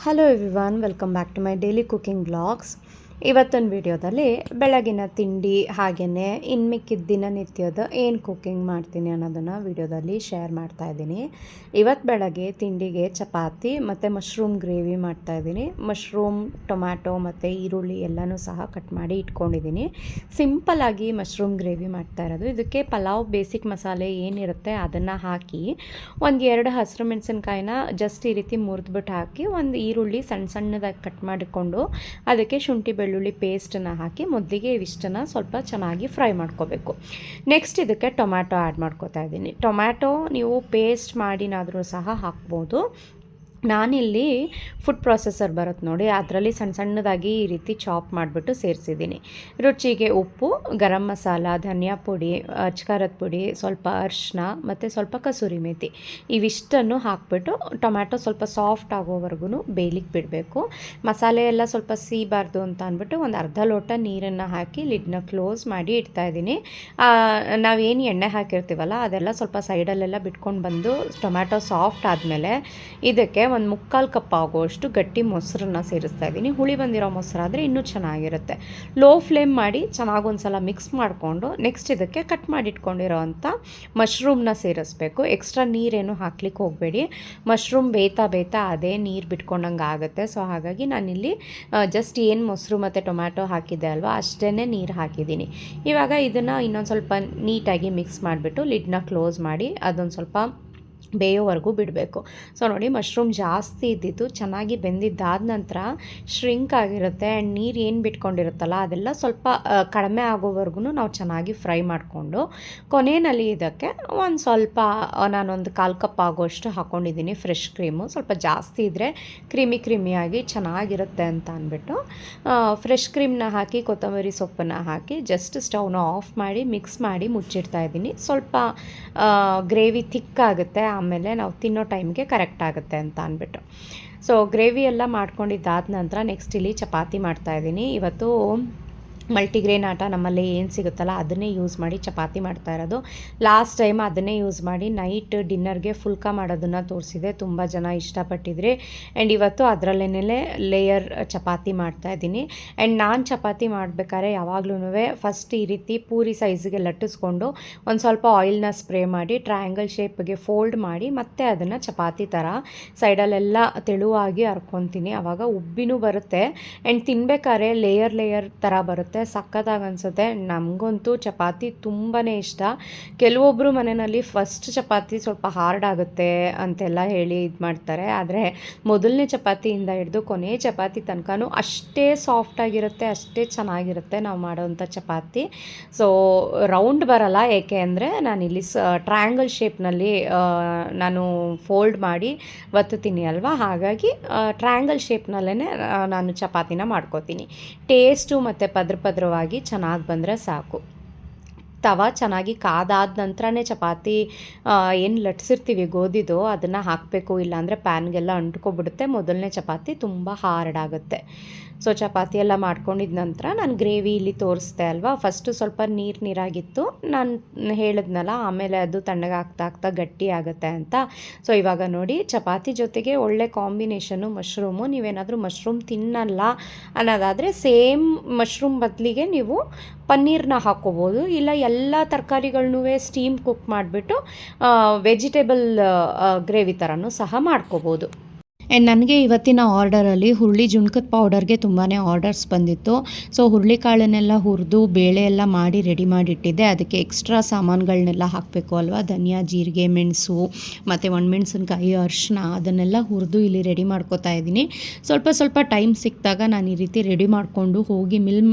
Hello everyone, welcome back to my daily cooking vlogs. ಇವತ್ತಿನ ವಿಡಿಯೋದಲ್ಲಿ ಬೆಳಗಿನ ತಿಂಡಿ ಹಾಗೆಯೇ ಇನ್ನು ಮಿಕ್ಕಿದ ದಿನನಿತ್ಯದ ಏನು ಕುಕ್ಕಿಂಗ್ ಮಾಡ್ತೀನಿ ಅನ್ನೋದನ್ನು ವಿಡಿಯೋದಲ್ಲಿ ಶೇರ್ ಮಾಡ್ತಾ ಇದ್ದೀನಿ. ಇವತ್ತು ಬೆಳಗ್ಗೆ ತಿಂಡಿಗೆ ಚಪಾತಿ ಮತ್ತು ಮಶ್ರೂಮ್ ಗ್ರೇವಿ ಮಾಡ್ತಾಯಿದ್ದೀನಿ. ಮಶ್ರೂಮ್, ಟೊಮ್ಯಾಟೊ ಮತ್ತು ಈರುಳ್ಳಿ ಎಲ್ಲನೂ ಸಹ ಕಟ್ ಮಾಡಿ ಇಟ್ಕೊಂಡಿದ್ದೀನಿ. ಸಿಂಪಲ್ಲಾಗಿ ಮಶ್ರೂಮ್ ಗ್ರೇವಿ ಮಾಡ್ತಾ ಇರೋದು. ಇದಕ್ಕೆ ಪಲಾವ್ ಬೇಸಿಕ್ ಮಸಾಲೆ ಏನಿರುತ್ತೆ ಅದನ್ನು ಹಾಕಿ ಒಂದು 2 ಹಸಿರು ಮೆಣಸಿನ್ಕಾಯಿನ ಜಸ್ಟ್ ಈ ರೀತಿ ಮುರಿದ್ಬಿಟ್ಟು ಹಾಕಿ ಒಂದು ಈರುಳ್ಳಿ ಸಣ್ಣ ಸಣ್ಣದಾಗಿ ಕಟ್ ಮಾಡಿಕೊಂಡು ಅದಕ್ಕೆ ಶುಂಠಿ ಬೆಳ್ಳುಳ್ಳಿ ಪೇಸ್ಟನ್ನು ಹಾಕಿ ಮೊದಲಿಗೆ ಇವಿಷ್ಟನ್ನು ಸ್ವಲ್ಪ ಚೆನ್ನಾಗಿ ಫ್ರೈ ಮಾಡ್ಕೋಬೇಕು. ನೆಕ್ಸ್ಟ್ ಇದಕ್ಕೆ ಟೊಮ್ಯಾಟೊ ಆ್ಯಡ್ ಮಾಡ್ಕೋತಾ ಇದ್ದೀನಿ. ಟೊಮ್ಯಾಟೊ ನೀವು ಪೇಸ್ಟ್ ಮಾಡಿನಾದರೂ ಸಹ ಹಾಕ್ಬೋದು. ನಾನಿಲ್ಲಿ ಫುಡ್ ಪ್ರೊಸೆಸರ್ ಬರುತ್ತೆ ನೋಡಿ, ಅದರಲ್ಲಿ ಸಣ್ಣ ಸಣ್ಣದಾಗಿ ಈ ರೀತಿ ಚಾಪ್ ಮಾಡಿಬಿಟ್ಟು ಸೇರಿಸಿದ್ದೀನಿ. ರುಚಿಗೆ ಉಪ್ಪು, ಗರಂ ಮಸಾಲ, ಧನಿಯಾ ಪುಡಿ, ಅಚ್ಕಾರದ ಪುಡಿ, ಸ್ವಲ್ಪ ಅರಿಶಿನ ಮತ್ತು ಸ್ವಲ್ಪ ಕಸೂರಿ ಮೇಥಿ ಇವಿಷ್ಟನ್ನು ಹಾಕ್ಬಿಟ್ಟು ಟೊಮ್ಯಾಟೊ ಸ್ವಲ್ಪ ಸಾಫ್ಟ್ ಆಗೋವರೆಗೂ ಬೇಯಲಿಕ್ಕೆ ಬಿಡಬೇಕು. ಮಸಾಲೆ ಎಲ್ಲ ಸ್ವಲ್ಪ ಸೀಬಾರ್ದು ಅಂತ ಅಂದ್ಬಿಟ್ಟು ಒಂದು ಅರ್ಧ ಲೋಟ ನೀರನ್ನು ಹಾಕಿ ಲಿಡ್ನ ಕ್ಲೋಸ್ ಮಾಡಿ ಇಡ್ತಾಯಿದ್ದೀನಿ. ನಾವೇನು ಎಣ್ಣೆ ಹಾಕಿರ್ತೀವಲ್ಲ ಅದೆಲ್ಲ ಸ್ವಲ್ಪ ಸೈಡಲ್ಲೆಲ್ಲ ಬಿಟ್ಕೊಂಡು ಬಂದು ಟೊಮ್ಯಾಟೊ ಸಾಫ್ಟ್ ಆದಮೇಲೆ ಇದಕ್ಕೆ ಒಂದು 3/4 ಕಪ್ ಆಗುವಷ್ಟು ಗಟ್ಟಿ ಮೊಸರನ್ನ ಸೇರಿಸ್ತಾ ಇದ್ದೀನಿ. ಹುಳಿ ಬಂದಿರೋ ಮೊಸರಾದರೆ ಇನ್ನೂ ಚೆನ್ನಾಗಿರುತ್ತೆ. ಲೋ ಫ್ಲೇಮ್ ಮಾಡಿ ಚೆನ್ನಾಗಿ ಒಂದು ಸಲ ಮಿಕ್ಸ್ ಮಾಡಿಕೊಂಡು ನೆಕ್ಸ್ಟ್ ಇದಕ್ಕೆ ಕಟ್ ಮಾಡಿಟ್ಕೊಂಡಿರೋ ಅಂಥ ಮಶ್ರೂಮ್ನ ಸೇರಿಸ್ಬೇಕು. ಎಕ್ಸ್ಟ್ರಾ ನೀರೇನು ಹಾಕ್ಲಿಕ್ಕೆ ಹೋಗಬೇಡಿ. ಮಶ್ರೂಮ್ ಬೇಯ್ತಾ ಅದೇ ನೀರು ಬಿಟ್ಕೊಂಡಂಗೆ ಆಗುತ್ತೆ. ಸೊ ಹಾಗಾಗಿ ನಾನಿಲ್ಲಿ ಜಸ್ಟ್ ಏನು ಮೊಸರು ಮತ್ತು ಟೊಮ್ಯಾಟೊ ಹಾಕಿದ್ದೆ ಅಲ್ವಾ ಅಷ್ಟೇ ನೀರು ಹಾಕಿದ್ದೀನಿ. ಇವಾಗ ಇದನ್ನು ಇನ್ನೊಂದು ಸ್ವಲ್ಪ ನೀಟಾಗಿ ಮಿಕ್ಸ್ ಮಾಡಿಬಿಟ್ಟು ಲಿಡ್ನ ಕ್ಲೋಸ್ ಮಾಡಿ ಅದೊಂದು ಸ್ವಲ್ಪ ಬೇಯೋವರೆಗೂ ಬಿಡಬೇಕು. ಸೊ ನೋಡಿ, ಮಶ್ರೂಮ್ ಜಾಸ್ತಿ ಇದ್ದಿದ್ದು ಚೆನ್ನಾಗಿ ಬೆಂದಿದ್ದಾದ ನಂತರ ಶ್ರಿಂಕ್ ಆಗಿರುತ್ತೆ ಆ್ಯಂಡ್ ನೀರು ಏನು ಬಿಟ್ಕೊಂಡಿರುತ್ತಲ್ಲ ಅದೆಲ್ಲ ಸ್ವಲ್ಪ ಕಡಿಮೆ ಆಗೋವರೆಗೂ ನಾವು ಚೆನ್ನಾಗಿ ಫ್ರೈ ಮಾಡಿಕೊಂಡು ಕೊನೆಯಲ್ಲಿ ಇದಕ್ಕೆ ಒಂದು ಸ್ವಲ್ಪ ನಾನೊಂದು 1/4 ಕಪ್ ಆಗೋಷ್ಟು ಹಾಕ್ಕೊಂಡಿದ್ದೀನಿ ಫ್ರೆಶ್ ಕ್ರೀಮು. ಸ್ವಲ್ಪ ಜಾಸ್ತಿ ಇದ್ದರೆ ಕ್ರೀಮಿಯಾಗಿ ಚೆನ್ನಾಗಿರುತ್ತೆ ಅಂತ ಅಂದ್ಬಿಟ್ಟು ಫ್ರೆಶ್ ಕ್ರೀಮ್ನ ಹಾಕಿ ಕೊತ್ತಂಬರಿ ಸೊಪ್ಪನ್ನು ಹಾಕಿ ಜಸ್ಟ್ ಸ್ಟವ್ನ ಆಫ್ ಮಾಡಿ ಮಿಕ್ಸ್ ಮಾಡಿ ಮುಚ್ಚಿಡ್ತಾ ಇದ್ದೀನಿ. ಸ್ವಲ್ಪ ಗ್ರೇವಿ ಥಿಕ್ಕಾಗುತ್ತೆ, ಆಮೇಲೆ ನಾವು ತಿನ್ನೋ ಟೈಮ್ಗೆ ಕರೆಕ್ಟ್ ಆಗುತ್ತೆ ಅಂತ ಅಂದ್ಬಿಟ್ಟು. ಸೊ ಗ್ರೇವಿ ಎಲ್ಲ ಮಾಡ್ಕೊಂಡಿದ್ದಾದ ನಂತರ ನೆಕ್ಸ್ಟ್ ಇಲ್ಲಿ ಚಪಾತಿ ಮಾಡ್ತಾಯಿದ್ದೀನಿ. ಇವತ್ತು ಮಲ್ಟಿಗ್ರೇನ್ ಆಟ ನಮ್ಮಲ್ಲಿ ಏನು ಸಿಗುತ್ತಲ್ಲ ಅದನ್ನೇ ಯೂಸ್ ಮಾಡಿ ಚಪಾತಿ ಮಾಡ್ತಾ ಇರೋದು. ಲಾಸ್ಟ್ ಟೈಮ್ ಅದನ್ನೇ ಯೂಸ್ ಮಾಡಿ ನೈಟ್ ಡಿನ್ನರ್ಗೆ ಫುಲ್ಕಾ ಮಾಡೋದನ್ನು ತೋರಿಸಿದೆ. ತುಂಬ ಜನ ಇಷ್ಟಪಟ್ಟಿದ್ರಿ. ಆ್ಯಂಡ್ ಇವತ್ತು ಅದರಲ್ಲೇನೇ ಲೇಯರ್ ಚಪಾತಿ ಮಾಡ್ತಾಯಿದ್ದೀನಿ. ಆ್ಯಂಡ್ ನಾನು ಚಪಾತಿ ಮಾಡಬೇಕಾದ್ರೆ ಯಾವಾಗ್ಲೂ ಫಸ್ಟ್ ಈ ರೀತಿ ಪೂರಿ ಸೈಜಿಗೆ ಲಟ್ಟಿಸ್ಕೊಂಡು ಒಂದು ಸ್ವಲ್ಪ ಆಯಿಲ್ನ ಸ್ಪ್ರೇ ಮಾಡಿ ಟ್ರಯಾಂಗಲ್ ಶೇಪ್ಗೆ ಫೋಲ್ಡ್ ಮಾಡಿ ಮತ್ತೆ ಅದನ್ನು ಚಪಾತಿ ಥರ ಸೈಡಲ್ಲೆಲ್ಲ ತೆಳುವಾಗಿ ಹರ್ಕೊತೀನಿ. ಆವಾಗ ಉಬ್ಬಿನೂ ಬರುತ್ತೆ ಆ್ಯಂಡ್ ತಿನ್ಬೇಕಾದ್ರೆ ಲೇಯರ್ ಥರ ಬರುತ್ತೆ. ಸಖತ್ತಾಗಿ ಅನಿಸುತ್ತೆ. ನಮಗಂತೂ ಚಪಾತಿ ತುಂಬಾ ಇಷ್ಟ. ಕೆಲವೊಬ್ಬರು ಮನೆಯಲ್ಲಿ ಫಸ್ಟ್ ಚಪಾತಿ ಸ್ವಲ್ಪ ಹಾರ್ಡ್ ಆಗುತ್ತೆ ಅಂತೆಲ್ಲ ಹೇಳಿ ಇದು ಮಾಡ್ತಾರೆ. ಆದರೆ ಮೊದಲನೇ ಚಪಾತಿಯಿಂದ ಹಿಡಿದು ಕೊನೆಯ ಚಪಾತಿ ತನಕನೂ ಅಷ್ಟೇ ಸಾಫ್ಟಾಗಿರುತ್ತೆ, ಅಷ್ಟೇ ಚೆನ್ನಾಗಿರುತ್ತೆ ನಾವು ಮಾಡೋವಂಥ ಚಪಾತಿ. ಸೊ ರೌಂಡ್ ಬರಲ್ಲ, ಏಕೆ ಅಂದರೆ ನಾನಿಲ್ಲಿ ಟ್ರಯಾಂಗಲ್ ಶೇಪ್ನಲ್ಲಿ ನಾನು ಫೋಲ್ಡ್ ಮಾಡಿ ಒತ್ತುತ್ತೀನಿ ಅಲ್ವಾ, ಹಾಗಾಗಿ ಟ್ರಯಾಂಗಲ್ ಶೇಪ್ನಲ್ಲೇ ನಾನು ಚಪಾತಿನ ಮಾಡ್ಕೋತೀನಿ. ಟೇಸ್ಟು ಮತ್ತು ಪದ್ರವಾಗಿ ಚೆನ್ನಾಗಿ ಬಂದರೆ ಸಾಕು. ತವ ಚೆನ್ನಾಗಿ ಕಾದಾದ ನಂತರನೇ ಚಪಾತಿ ಏನು ಲಟ್ಸಿರ್ತೀವಿ ಗೋಧಿದು ಅದನ್ನು ಹಾಕಬೇಕು, ಇಲ್ಲಾಂದರೆ ಪ್ಯಾನ್ಗೆಲ್ಲ ಅಂಟ್ಕೊಬಿಡುತ್ತೆ. ಮೊದಲನೇ ಚಪಾತಿ ತುಂಬ ಹಾರ್ಡ್ ಆಗುತ್ತೆ. ಸೊ ಚಪಾತಿ ಎಲ್ಲ ಮಾಡ್ಕೊಂಡಿದ್ದ ನಂತರ ನಾನು ಗ್ರೇವಿ ಇಲ್ಲಿ ತೋರಿಸ್ದೆ ಅಲ್ವಾ, ಫಸ್ಟು ಸ್ವಲ್ಪ ನೀರಾಗಿತ್ತು, ನಾನು ಹೇಳಿದ್ನಲ್ಲ, ಆಮೇಲೆ ಅದು ತಣ್ಣಗೆ ಆಗ್ತಾ ಗಟ್ಟಿ ಆಗುತ್ತೆ ಅಂತ. ಸೊ ಇವಾಗ ನೋಡಿ, ಚಪಾತಿ ಜೊತೆಗೆ ಒಳ್ಳೆ ಕಾಂಬಿನೇಷನ್ನು ಮಶ್ರೂಮು. ನೀವೇನಾದರೂ ಮಶ್ರೂಮ್ ತಿನ್ನಲ್ಲ ಅನ್ನೋದಾದರೆ ಸೇಮ್ ಮಶ್ರೂಮ್ ಬದಲಿಗೆ ನೀವು ಪನ್ನೀರನ್ನ ಹಾಕ್ಕೋಬೋದು, ಇಲ್ಲ ಎಲ್ಲ ತರಕಾರಿಗಳನ್ನೂ ಸ್ಟೀಮ್ ಕುಕ್ ಮಾಡಿಬಿಟ್ಟು ವೆಜಿಟೇಬಲ್ ಗ್ರೇವಿ ಥರನೂ ಸಹ ಮಾಡ್ಕೋಬೋದು. ಆ್ಯಂಡ್ ನನಗೆ ಇವತ್ತಿನ ಆರ್ಡರಲ್ಲಿ ಹುರುಳಿ ಜುಣ್ಕದ ಪೌಡರ್ಗೆ ತುಂಬಾ ಆರ್ಡರ್ಸ್ ಬಂದಿತ್ತು. ಸೊ ಹುರುಳಿಕಾಳನ್ನೆಲ್ಲ ಹುರಿದು ಬೇಳೆ ಎಲ್ಲ ಮಾಡಿ ರೆಡಿ ಮಾಡಿಟ್ಟಿದ್ದೆ. ಅದಕ್ಕೆ ಎಕ್ಸ್ಟ್ರಾ ಸಾಮಾನುಗಳನ್ನೆಲ್ಲ ಹಾಕಬೇಕು ಅಲ್ವಾ, ಧನಿಯಾ, ಜೀರಿಗೆ, ಮೆಣಸು ಮತ್ತು ಒಣಮೆಣಸಿನ್ಕಾಯಿ, ಅರಿಶಿನ ಅದನ್ನೆಲ್ಲ ಹುರಿದು ಇಲ್ಲಿ ರೆಡಿ ಮಾಡ್ಕೋತಾ ಇದ್ದೀನಿ. ಸ್ವಲ್ಪ ಟೈಮ್ ಸಿಕ್ಕಿದಾಗ ನಾನು ಈ ರೀತಿ ರೆಡಿ ಮಾಡಿಕೊಂಡು ಹೋಗಿ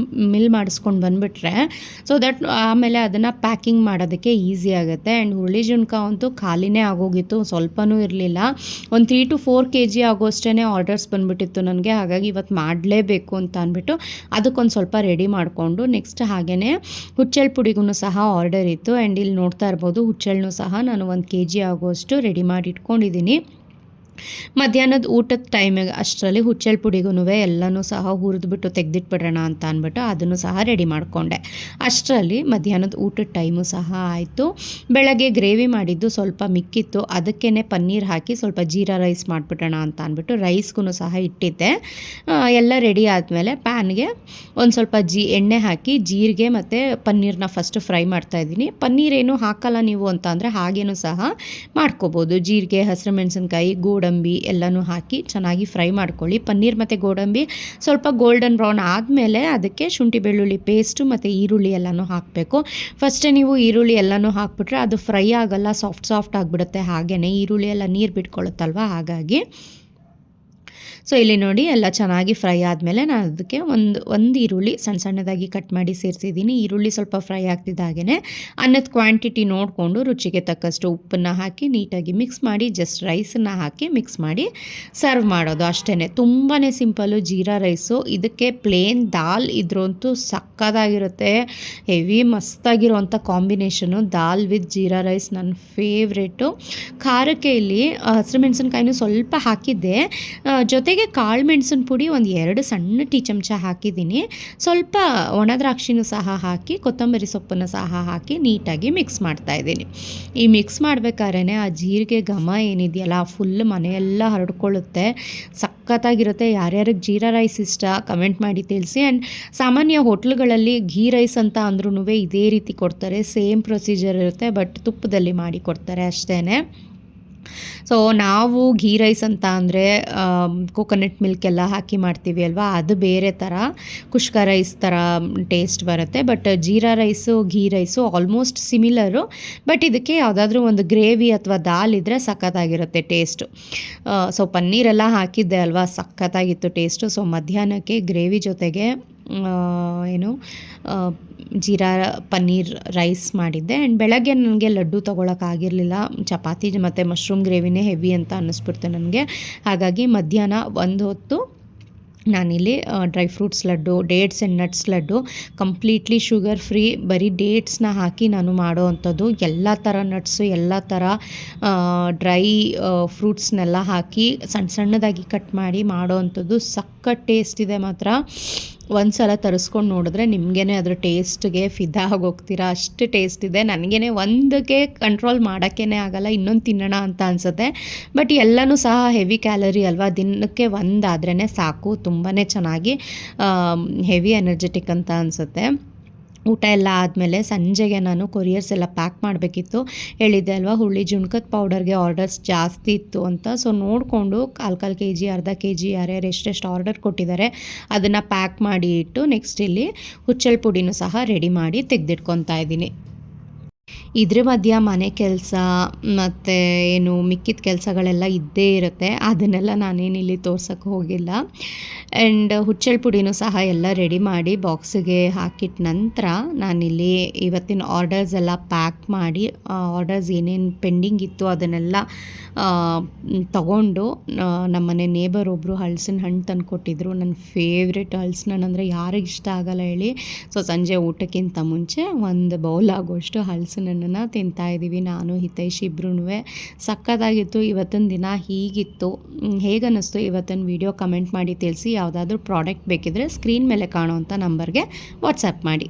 ಮಿಲ್ ಮಾಡಿಸ್ಕೊಂಡು ಬಂದುಬಿಟ್ರೆ ಸೊ ದಟ್ ಆಮೇಲೆ ಅದನ್ನು ಪ್ಯಾಕಿಂಗ್ ಮಾಡೋದಕ್ಕೆ ಈಸಿ ಆಗುತ್ತೆ. ಆ್ಯಂಡ್ ಹುರುಳಿ ಜುಣ್ಕ ಅಂತೂ ಖಾಲಿನೇ ಆಗೋಗಿತ್ತು, ಸ್ವಲ್ಪನೂ ಇರಲಿಲ್ಲ. ಒಂದು 3 to 4 kg ಆಗೋಷ್ಟೇ ಆರ್ಡರ್ಸ್ ಬಂದುಬಿಟ್ಟಿತ್ತು ನನಗೆ. ಹಾಗಾಗಿ ಇವತ್ತು ಮಾಡಲೇಬೇಕು ಅಂತ ಅಂದ್ಬಿಟ್ಟು ಅದಕ್ಕೊಂದು ಸ್ವಲ್ಪ ರೆಡಿ ಮಾಡಿಕೊಂಡು ನೆಕ್ಸ್ಟ್ ಹಾಗೆಯೇ ಹುಚ್ಚೆಳ್ಳು ಪುಡಿಗೂ ಸಹ ಆರ್ಡರ್ ಇತ್ತು. ಆ್ಯಂಡ್ ಇಲ್ಲಿ ನೋಡ್ತಾ ಇರ್ಬೋದು, ಹುಚ್ಚೆಳ್ಳನ್ನು ಸಹ ನಾನು 1 kg ಆಗುವಷ್ಟು ರೆಡಿ ಮಾಡಿ ಇಟ್ಕೊಂಡಿದ್ದೀನಿ. ಮಧ್ಯಾಹ್ನದ ಊಟದ ಟೈಮಿಗೆ ಅಷ್ಟರಲ್ಲಿ ಹುಚ್ಚೆಳ್ಳು ಪುಡಿಗೂ ಎಲ್ಲನೂ ಸಹ ಹುರಿದ್ಬಿಟ್ಟು ತೆಗೆದಿಟ್ಬಿಡೋಣ ಅಂತ ಅಂದ್ಬಿಟ್ಟು ಅದನ್ನು ಸಹ ರೆಡಿ ಮಾಡಿಕೊಂಡೆ. ಅಷ್ಟರಲ್ಲಿ ಮಧ್ಯಾಹ್ನದ ಊಟದ ಟೈಮು ಸಹ ಆಯಿತು. ಬೆಳಗ್ಗೆ ಗ್ರೇವಿ ಮಾಡಿದ್ದು ಸ್ವಲ್ಪ ಮಿಕ್ಕಿತ್ತು, ಅದಕ್ಕೇ ಪನ್ನೀರ್ ಹಾಕಿ ಸ್ವಲ್ಪ ಜೀರಾ ರೈಸ್ ಮಾಡಿಬಿಡೋಣ ಅಂತ ಅಂದ್ಬಿಟ್ಟು ರೈಸ್ಗೂ ಸಹ ಇಟ್ಟಿದ್ದೆ. ಎಲ್ಲ ರೆಡಿ ಆದಮೇಲೆ ಪ್ಯಾನ್ಗೆ ಒಂದು ಸ್ವಲ್ಪ ಎಣ್ಣೆ ಹಾಕಿ ಜೀರಿಗೆ ಮತ್ತು ಪನ್ನೀರನ್ನ ಫಸ್ಟ್ ಫ್ರೈ ಮಾಡ್ತಾಯಿದ್ದೀನಿ. ಪನ್ನೀರೇನು ಹಾಕಲ್ಲ ನೀವು ಅಂತ ಅಂದರೆ ಹಾಗೇನೂ ಸಹ ಮಾಡ್ಕೋಬೋದು. ಜೀರಿಗೆ, ಹಸಿರು ಮೆಣಸಿನ್ಕಾಯಿ, ಗೋಡಂಬಿ ಎಲ್ಲನೂ ಹಾಕಿ ಚೆನ್ನಾಗಿ ಫ್ರೈ ಮಾಡ್ಕೊಳ್ಳಿ. ಪನ್ನೀರ್ ಮತ್ತು ಗೋಡಂಬಿ ಸ್ವಲ್ಪ ಗೋಲ್ಡನ್ ಬ್ರೌನ್ ಆದಮೇಲೆ ಅದಕ್ಕೆ ಶುಂಠಿ ಬೆಳ್ಳುಳ್ಳಿ ಪೇಸ್ಟು ಮತ್ತು ಈರುಳ್ಳಿ ಎಲ್ಲನೂ ಹಾಕಬೇಕು. ಫಸ್ಟೇ ನೀವು ಈರುಳ್ಳಿ ಎಲ್ಲನೂ ಹಾಕ್ಬಿಟ್ರೆ ಅದು ಫ್ರೈ ಆಗಲ್ಲ, ಸಾಫ್ಟ್ ಆಗಿಬಿಡುತ್ತೆ. ಹಾಗೆಯೇ ಈರುಳ್ಳಿ ಎಲ್ಲ ನೀರು ಬಿಟ್ಕೊಳ್ಳುತ್ತಲ್ವ, ಹಾಗಾಗಿ ಸೊ ಇಲ್ಲಿ ನೋಡಿ ಎಲ್ಲ ಚೆನ್ನಾಗಿ ಫ್ರೈ ಆದಮೇಲೆ ನಾನು ಅದಕ್ಕೆ ಒಂದು ಈರುಳ್ಳಿ ಸಣ್ಣದಾಗಿ ಕಟ್ ಮಾಡಿ ಸೇರಿಸಿದ್ದೀನಿ. ಈರುಳ್ಳಿ ಸ್ವಲ್ಪ ಫ್ರೈ ಆಗ್ತಿದ್ದ ಹಾಗೆಯೇ ಅನ್ನದ ಕ್ವಾಂಟಿಟಿ ನೋಡಿಕೊಂಡು ರುಚಿಗೆ ತಕ್ಕಷ್ಟು ಉಪ್ಪನ್ನು ಹಾಕಿ ನೀಟಾಗಿ ಮಿಕ್ಸ್ ಮಾಡಿ ಜಸ್ಟ್ ರೈಸನ್ನು ಹಾಕಿ ಮಿಕ್ಸ್ ಮಾಡಿ ಸರ್ವ್ ಮಾಡೋದು ಅಷ್ಟೇ. ತುಂಬಾ ಸಿಂಪಲ್ಲು ಜೀರಾ ರೈಸು. ಇದಕ್ಕೆ ಪ್ಲೇನ್ ದಾಲ್ ಇದ್ರಂತೂ ಸಕ್ಕತ್ತಾಗಿರುತ್ತೆ. ಹೆವಿ ಮಸ್ತಾಗಿರೋವಂಥ combination dal with jeera rice ನನ್ನ ಫೇವ್ರೇಟು. ಖಾರಕ್ಕೆ ಇಲ್ಲಿ ಹಸಿರು ಮೆಣಸಿನ್ಕಾಯಿನೂ ಸ್ವಲ್ಪ ಹಾಕಿದ್ದೆ, ಜೊತೆಗೆ ಕಾಳು ಮೆಣಸಿನ ಪುಡಿ ಒಂದು 2 ಸಣ್ಣ ಟೀ ಚಮಚ ಹಾಕಿದ್ದೀನಿ. ಸ್ವಲ್ಪ ಒಣ ದ್ರಾಕ್ಷಿನೂ ಸಹ ಹಾಕಿ ಕೊತ್ತಂಬರಿ ಸೊಪ್ಪನ್ನು ಸಹ ಹಾಕಿ ನೀಟಾಗಿ ಮಿಕ್ಸ್ ಮಾಡ್ತಾಯಿದ್ದೀನಿ. ಈ ಮಿಕ್ಸ್ ಮಾಡಬೇಕಾದ್ರೆ ಆ ಜೀರಿಗೆ ಘಮ ಏನಿದೆಯಲ್ಲ ಫುಲ್ ಮನೆಯೆಲ್ಲ ಹರಡ್ಕೊಳ್ಳುತ್ತೆ. ಸಖತ್ತಾಗಿರುತ್ತೆ. ಯಾರ್ಯಾರಿಗೆ ಜೀರಾ ರೈಸ್ ಇಷ್ಟ ಕಮೆಂಟ್ ಮಾಡಿ ತಿಳಿಸಿ. ಆ್ಯಂಡ್ ಸಾಮಾನ್ಯ ಹೋಟ್ಲುಗಳಲ್ಲಿ ಘೀ ರೈಸ್ ಅಂತ ಅಂದ್ರೂ ಇದೇ ರೀತಿ ಕೊಡ್ತಾರೆ, ಸೇಮ್ ಪ್ರೊಸೀಜರ್ ಇರುತ್ತೆ, ಬಟ್ ತುಪ್ಪದಲ್ಲಿ ಮಾಡಿ ಕೊಡ್ತಾರೆ ಅಷ್ಟೇ. ಸೊ ನಾವು ಘೀ ರೈಸ್ ಅಂತ ಅಂದರೆ ಕೋಕೋನಟ್ ಮಿಲ್ಕ್ ಎಲ್ಲ ಹಾಕಿ ಮಾಡ್ತೀವಿ ಅಲ್ವಾ, ಅದು ಬೇರೆ ಥರ ಕುಷ್ಕ ರೈಸ್ ಥರ ಟೇಸ್ಟ್ ಬರುತ್ತೆ. But jeera rice ghee rice almost similar, but ಇದಕ್ಕೆ ಯಾವುದಾದ್ರೂ ಒಂದು ಗ್ರೇವಿ ಅಥವಾ ದಾಲ್ ಇದ್ದರೆ ಸಖತ್ತಾಗಿರುತ್ತೆ ಟೇಸ್ಟು. ಸೊ ಪನ್ನೀರೆಲ್ಲ ಹಾಕಿದ್ದೆ ಅಲ್ವಾ, ಸಖತ್ತಾಗಿತ್ತು ಟೇಸ್ಟು. ಸೊ ಮಧ್ಯಾಹ್ನಕ್ಕೆ ಗ್ರೇವಿ ಜೊತೆಗೆ ಜೀರಾ ಪನ್ನೀರ್ ರೈಸ್ ಮಾಡಿದ್ದೆ. ಆ್ಯಂಡ್ ಬೆಳಗ್ಗೆ ನನಗೆ ಲಡ್ಡು ತೊಗೊಳಕ್ಕಾಗಿರಲಿಲ್ಲ, ಚಪಾತಿ ಮತ್ತು ಮಶ್ರೂಮ್ ಗ್ರೇವಿನೇ ಹೆವಿ ಅಂತ ಅನ್ನಿಸ್ಬಿಡ್ತು ನನಗೆ. ಹಾಗಾಗಿ ಮಧ್ಯಾಹ್ನ ಒಂದು ಹೊತ್ತು ನಾನಿಲ್ಲಿ dry fruits laddu, dates and nuts laddu, completely sugar free, ಬರೀ ಡೇಟ್ಸ್ನ ಹಾಕಿ ನಾನು ಮಾಡೋ ಅಂಥದ್ದು. ಎಲ್ಲ ಥರ ನಟ್ಸು, ಎಲ್ಲ ಥರ ಡ್ರೈ ಫ್ರೂಟ್ಸ್ನೆಲ್ಲ ಹಾಕಿ ಸಣ್ಣದಾಗಿ ಕಟ್ ಮಾಡಿ ಮಾಡೋ ಅಂಥದ್ದು. ಸಖತ್ ಟೇಸ್ಟ್ ಇದೆ ಮಾತ್ರ. ಒಂದು ಸಲ ತರಿಸ್ಕೊಂಡು ನೋಡಿದ್ರೆ ನಿಮಗೇ ಅದ್ರ ಟೇಸ್ಟ್ಗೆ ಫಿದಾ ಆಗೋಗ್ತೀರಾ, ಅಷ್ಟು ಟೇಸ್ಟ್ ಇದೆ. ನನಗೇ ಒಂದಕ್ಕೆ ಕಂಟ್ರೋಲ್ ಮಾಡೋಕ್ಕೇ ಆಗಲ್ಲ, ಇನ್ನೊಂದು ತಿನ್ನೋಣ ಅಂತ ಅನಿಸುತ್ತೆ. ಬಟ್ ಎಲ್ಲನೂ ಸಹ ಹೆವಿ ಕ್ಯಾಲರಿ ಅಲ್ವಾ, ದಿನಕ್ಕೆ ಒಂದಾದ್ರೇ ಸಾಕು. ತುಂಬಾ ಚೆನ್ನಾಗಿ ಹೆವಿ ಎನರ್ಜೆಟಿಕ್ ಅಂತ ಅನಿಸುತ್ತೆ. ಊಟ ಎಲ್ಲ ಆದಮೇಲೆ ಸಂಜೆಗೆ ನಾನು ಕೊರಿಯರ್ಸ್ ಎಲ್ಲ ಪ್ಯಾಕ್ ಮಾಡಬೇಕಿತ್ತು. ಹೇಳಿದ್ದೆ ಅಲ್ವಾ, ಹುಳಿ ಜುಣ್ಕದ ಪೌಡರ್ಗೆ ಆರ್ಡರ್ಸ್ ಜಾಸ್ತಿ ಇತ್ತು ಅಂತ. ಸೊ ನೋಡಿಕೊಂಡು ಕಾಲು kg, ಅರ್ಧ kg ಯಾರ್ಯಾರು ಎಷ್ಟೆಷ್ಟು ಆರ್ಡರ್ ಕೊಟ್ಟಿದ್ದಾರೆ ಅದನ್ನು ಪ್ಯಾಕ್ ಮಾಡಿ ಇಟ್ಟು ನೆಕ್ಸ್ಟ್ ಇಲ್ಲಿ ಹುಚ್ಚೆಳ್ಳು ಪುಡಿನೂ ಸಹ ರೆಡಿ ಮಾಡಿ ತೆಗೆದಿಟ್ಕೊತಾ ಇದ್ದೀನಿ. ಇದ್ರ ಮಧ್ಯ ಮನೆ ಕೆಲಸ ಮತ್ತು ಮಿಕ್ಕಿದ ಕೆಲಸಗಳೆಲ್ಲ ಇದ್ದೇ ಇರುತ್ತೆ, ಅದನ್ನೆಲ್ಲ ನಾನೇನಿಲ್ಲಿ ತೋರ್ಸೋಕ್ಕೆ ಹೋಗಿಲ್ಲ. ಆ್ಯಂಡ್ ಹುಚ್ಚೆಳ್ಳು ಪುಡಿನೂ ಸಹ ಎಲ್ಲ ರೆಡಿ ಮಾಡಿ ಬಾಕ್ಸಿಗೆ ಹಾಕಿಟ್ಟ ನಂತರ ನಾನಿಲ್ಲಿ ಇವತ್ತಿನ ಆರ್ಡರ್ಸ್ ಎಲ್ಲ ಪ್ಯಾಕ್ ಮಾಡಿ, ಆರ್ಡರ್ಸ್ ಏನೇನು ಪೆಂಡಿಂಗ್ ಇತ್ತು ಅದನ್ನೆಲ್ಲ ತಗೊಂಡು ನಮ್ಮನೆ ನೇಬರ್ ಒಬ್ಬರು ಹಲಸಿನ ಹಣ್ಣು ತಂದು ಕೊಟ್ಟಿದ್ರು. ನನ್ನ ಫೇವ್ರೆಟ್ ಹಲಸಿನ ಹಣ್ಣು ಅಂದರೆ ಯಾರಿಗೆ ಇಷ್ಟ ಆಗಲ್ಲ ಹೇಳಿ. ಸೊ ಸಂಜೆ ಊಟಕ್ಕಿಂತ ಮುಂಚೆ ಒಂದು ಬೌಲ್ ಆಗೋಷ್ಟು ಹಲಸಿನ ಹಣ್ಣನ್ನು ತಿಂತಾಯಿದ್ದೀವಿ ನಾನು ಹಿತೈಷ್ ಇಬ್ರೂ. ಸಕ್ಕತ್ತಾಗಿತ್ತು ಇವತ್ತಿನ ದಿನ. ಹೀಗಿತ್ತು, ಹೇಗನ್ನಿಸ್ತು ಇವತ್ತಿನ ವಿಡಿಯೋ ಕಮೆಂಟ್ ಮಾಡಿ ತಿಳಿಸಿ. ಯಾವುದಾದ್ರೂ ಪ್ರಾಡಕ್ಟ್ ಬೇಕಿದ್ದರೆ ಸ್ಕ್ರೀನ್ ಮೇಲೆ ಕಾಣೋವಂಥ ನಂಬರ್ಗೆ ವಾಟ್ಸಪ್ ಮಾಡಿ.